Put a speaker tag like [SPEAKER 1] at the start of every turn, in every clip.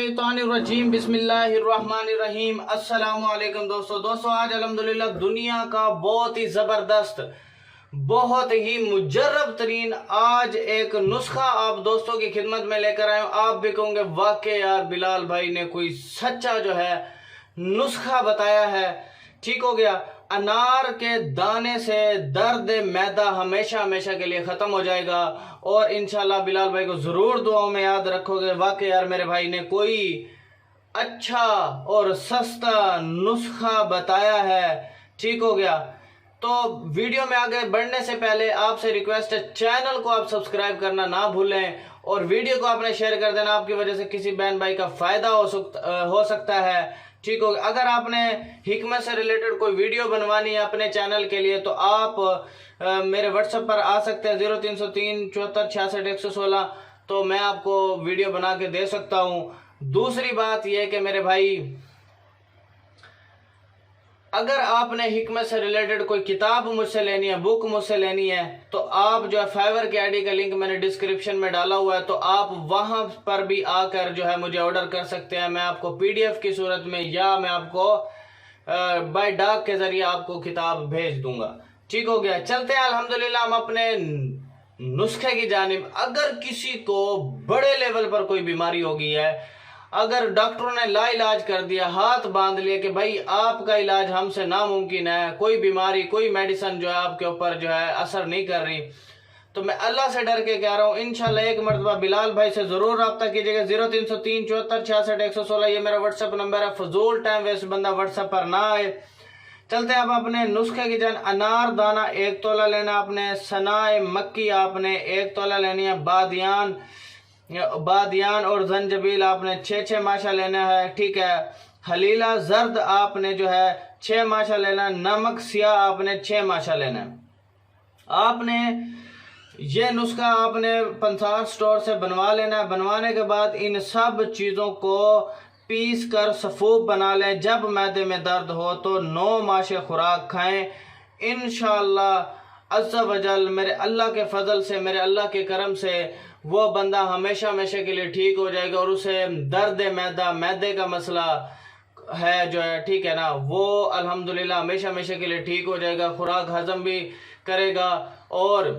[SPEAKER 1] रजीम बिस्मिल्लाहिर्रहमानिर्रहीम। अस्सलाम वालेकुम दोस्तों आज अल्हम्दुलिल्लाह दुनिया का बहुत ही ज़बरदस्त, बहुत ही मुजर्रब तरीन आज एक नुस्खा आप दोस्तों की खिदमत में लेकर आए हूँ। आप भी कहोगे वाकई यार बिलाल भाई ने कोई सच्चा जो है नुस्खा बताया है। ठीक हो गया। अनार के दाने से दर्द मैदा हमेशा हमेशा के लिए ख़त्म हो जाएगा और इंशाल्लाह बिलाल भाई को ज़रूर दुआओं में याद रखोगे। वाकई यार मेरे भाई ने कोई अच्छा और सस्ता नुस्खा बताया है। ठीक हो गया। तो वीडियो में आगे बढ़ने से पहले आपसे रिक्वेस्ट है, चैनल को आप सब्सक्राइब करना ना भूलें और वीडियो को आपने शेयर कर देना। आपकी वजह से किसी बहन भाई का फ़ायदा हो सकता है। ठीक हो गया। अगर आपने हिकमत से रिलेटेड कोई वीडियो बनवानी है अपने चैनल के लिए तो आप मेरे व्हाट्सएप पर आ सकते हैं 0303 74 66 116। तो मैं आपको वीडियो बना के दे सकता हूँ। दूसरी बात यह कि मेरे भाई, अगर आपने हिकमत से रिलेटेड कोई किताब मुझसे लेनी है, बुक मुझसे लेनी है, तो आप जो है फाइवर की आईडी का लिंक मैंने डिस्क्रिप्शन में डाला हुआ है, तो आप वहां पर भी आकर जो है मुझे ऑर्डर कर सकते हैं। मैं आपको पीडीएफ की सूरत में या मैं आपको बाय डाक के जरिए आपको किताब भेज दूंगा। ठीक हो गया। चलते हैं अल्हम्दुलिल्लाह हम अपने नुस्खे की जानिब। अगर किसी को बड़े लेवल पर कोई बीमारी हो गई है, अगर डॉक्टरों ने ला इलाज कर दिया, हाथ बांध लिया कि भाई आपका इलाज हमसे नामुमकिन है, कोई बीमारी कोई मेडिसिन जो है आपके ऊपर जो है असर नहीं कर रही, तो मैं अल्लाह से डर के कह रहा हूँ इंशाल्लाह एक मरतबा बिलाल भाई से जरूर रब्ता कीजिएगा। 0303 74 66 116 ये मेरा व्हाट्सएप नंबर है। फजूल टाइम वेस्ट बंदा व्हाट्सएप पर ना आए। चलते हैं अब अपने नुस्खे की जान। अनार दाना 1 तोला लेना आपने, सनाए मक्की आपने 1 तोला लेनी है, बादियान और जंजबील आपने 6 माशा लेना है। ठीक है। हलीला जर्द आपने जो है 6 माशा लेना, नमक सियाह आपने 6 माशा लेना है। आपने ये नुस्खा आपने पंसार स्टोर से बनवा लेना है। बनवाने के बाद इन सब चीज़ों को पीस कर सफूब बना लें। जब मैदे में दर्द हो तो 9 माशे खुराक खाएं। इंशाअल्लाह अज़्ज़ा वजल मेरे अल्लाह के फजल से, मेरे अल्लाह के करम से वो बंदा हमेशा हमेशा के लिए ठीक हो जाएगा और उसे दर्द मैदे का मसला है जो है, ठीक है ना, वो अल्हम्दुलिल्लाह हमेशा हमेशा के लिए ठीक हो जाएगा। खुराक हजम भी करेगा और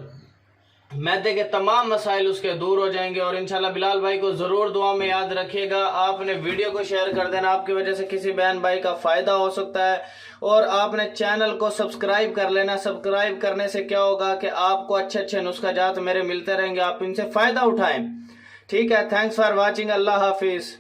[SPEAKER 1] मैदे के तमाम मसाइल उसके दूर हो जाएंगे। और इंशाल्लाह बिलाल भाई को ज़रूर दुआ में याद रखिएगा। आपने वीडियो को शेयर कर देना, आपकी वजह से किसी बहन भाई का फ़ायदा हो सकता है। और आपने चैनल को सब्सक्राइब कर लेना। सब्सक्राइब करने से क्या होगा कि आपको अच्छे अच्छे नुस्खाजात मेरे मिलते रहेंगे, आप इनसे फ़ायदा उठाएं। ठीक है। Thanks for watching. अल्लाह हाफिज़।